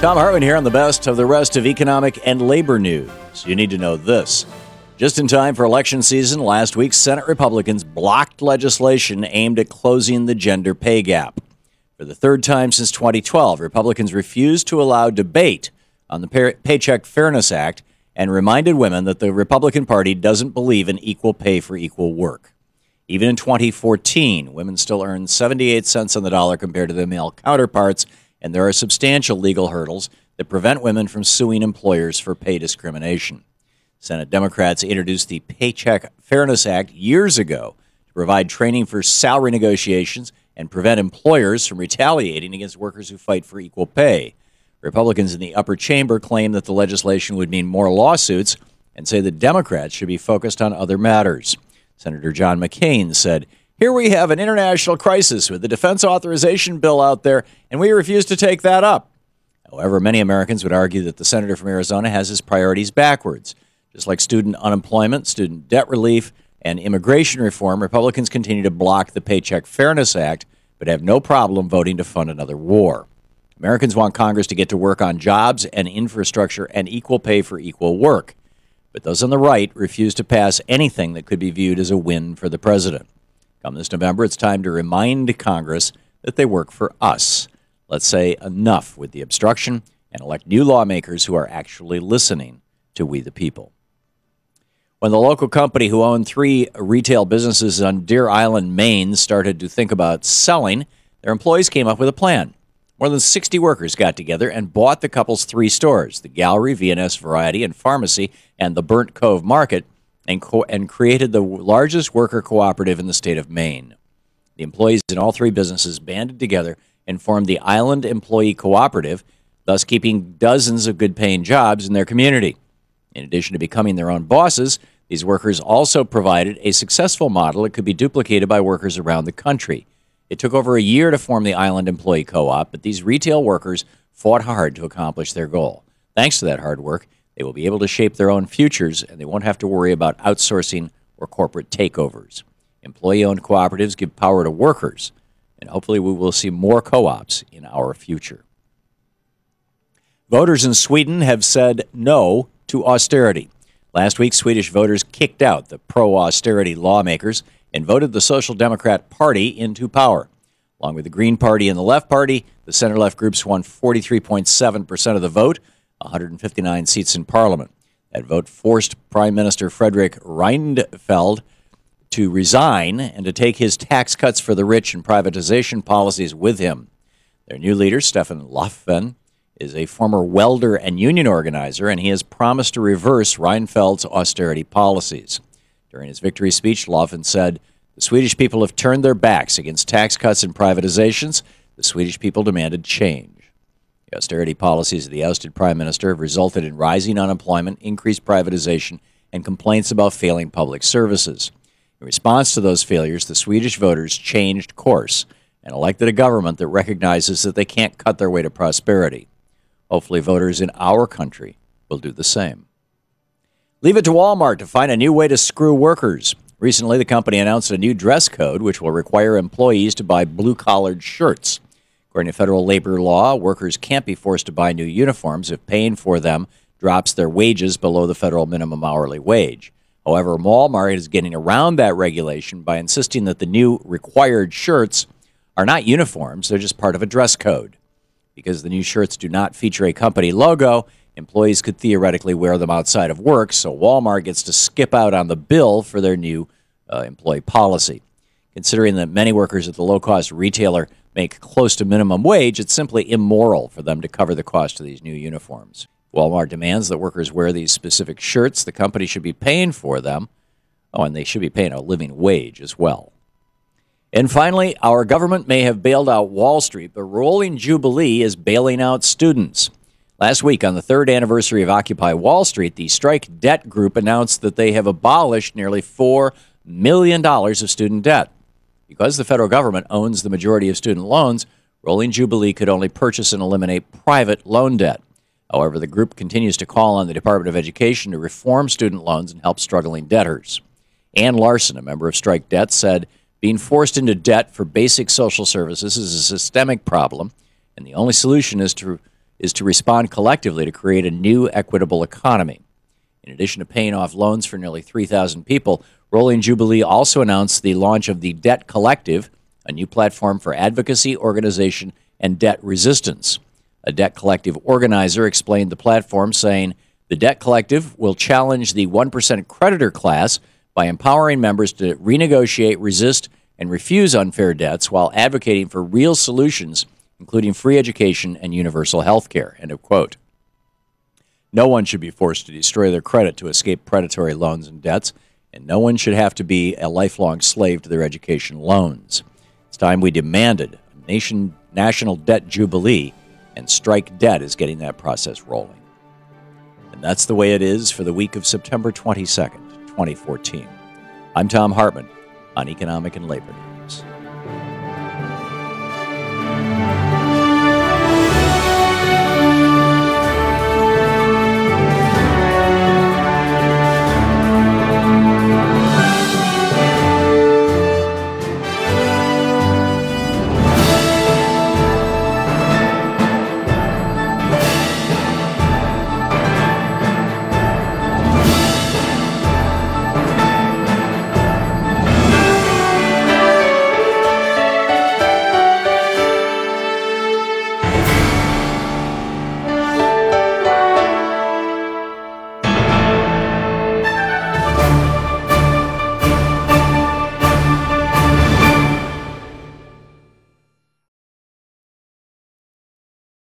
Thom Hartmann here on the best of the rest of economic and labor news. You need to know this. Just in time for election season, last week, Senate Republicans blocked legislation aimed at closing the gender pay gap. For the third time since 2012, Republicans refused to allow debate on the Paycheck Fairness Act and reminded women that the Republican Party doesn't believe in equal pay for equal work. Even in 2014, women still earn 78 cents on the dollar compared to their male counterparts, and there are substantial legal hurdles that prevent women from suing employers for pay discrimination. Senate Democrats introduced the Paycheck Fairness Act years ago to provide training for salary negotiations and prevent employers from retaliating against workers who fight for equal pay. Republicans in the upper chamber claim that the legislation would mean more lawsuits and say that Democrats should be focused on other matters. Senator John McCain said, "Here we have an international crisis with the defense authorization bill out there, and we refuse to take that up." However, many Americans would argue that the senator from Arizona has his priorities backwards. Just like student unemployment, student debt relief, and immigration reform, Republicans continue to block the Paycheck Fairness Act, but have no problem voting to fund another war. Americans want Congress to get to work on jobs and infrastructure and equal pay for equal work. But those on the right refuse to pass anything that could be viewed as a win for the president. Come this November, it's time to remind Congress that they work for us. Let's say enough with the obstruction and elect new lawmakers who are actually listening to we the people. When the local company who owned 3 retail businesses on Deer Island, Maine, started to think about selling, their employees came up with a plan. More than 60 workers got together and bought the couple's 3 stores, the Gallery, V&S Variety, and Pharmacy, and the Burnt Cove Market, and created the largest worker cooperative in the state of Maine. The employees in all 3 businesses banded together and formed the Island Employee Cooperative, thus keeping dozens of good-paying jobs in their community. In addition to becoming their own bosses, these workers also provided a successful model that could be duplicated by workers around the country. It took over a year to form the Island Employee Co-op, but these retail workers fought hard to accomplish their goal. Thanks to that hard work, they will be able to shape their own futures, and they won't have to worry about outsourcing or corporate takeovers. Employee-owned cooperatives give power to workers, and hopefully we will see more co-ops in our future. Voters in Sweden have said no to austerity. Last week, Swedish voters kicked out the pro-austerity lawmakers and voted the Social Democrat Party into power. Along with the Green Party and the Left Party, the center-left groups won 43.7% of the vote, 159 seats in Parliament. That vote forced Prime Minister Fredrik Reinfeldt to resign and to take his tax cuts for the rich and privatization policies with him. Their new leader, Stefan Löfven, is a former welder and union organizer, and he has promised to reverse Reinfeldt's austerity policies. During his victory speech, Löfven said, "The Swedish people have turned their backs against tax cuts and privatizations. The Swedish people demanded change." The austerity policies of the ousted prime minister have resulted in rising unemployment, increased privatization, and complaints about failing public services. In response to those failures, the Swedish voters changed course and elected a government that recognizes that they can't cut their way to prosperity. Hopefully voters in our country will do the same. Leave it to Walmart to find a new way to screw workers. Recently, the company announced a new dress code which will require employees to buy blue-collared shirts. According to federal labor law, workers can't be forced to buy new uniforms if paying for them drops their wages below the federal minimum hourly wage. However, Walmart is getting around that regulation by insisting that the new required shirts are not uniforms, they're just part of a dress code. Because the new shirts do not feature a company logo, employees could theoretically wear them outside of work, so Walmart gets to skip out on the bill for their new employee policy. Considering that many workers at the low-cost retailer make close to minimum wage, it's simply immoral for them to cover the cost of these new uniforms. Walmart demands that workers wear these specific shirts. The company should be paying for them. Oh, and they should be paying a living wage as well. And finally, our government may have bailed out Wall Street, but rolling Jubilee is bailing out students. Last week, on the 3rd anniversary of Occupy Wall Street, the Strike Debt Group announced that they have abolished nearly $4 million of student debt. Because the federal government owns the majority of student loans, Rolling Jubilee could only purchase and eliminate private loan debt. However, the group continues to call on the Department of Education to reform student loans and help struggling debtors. Ann Larson, a member of Strike Debt, said, "Being forced into debt for basic social services is a systemic problem, and the only solution is is to respond collectively to create a new equitable economy. In addition to paying off loans for nearly 3,000 people, Rolling Jubilee also announced the launch of the Debt Collective, a new platform for advocacy, organization, and debt resistance. A debt collective organizer explained the platform, saying, "The Debt Collective will challenge the 1% creditor class by empowering members to renegotiate, resist, and refuse unfair debts while advocating for real solutions, including free education and universal health care." End of quote. No one should be forced to destroy their credit to escape predatory loans and debts, and no one should have to be a lifelong slave to their education loans. It's time we demanded a national debt jubilee, and Strike Debt is getting that process rolling. And that's the way it is for the week of September 22nd, 2014. I'm Thom Hartmann on Economic and Labor News.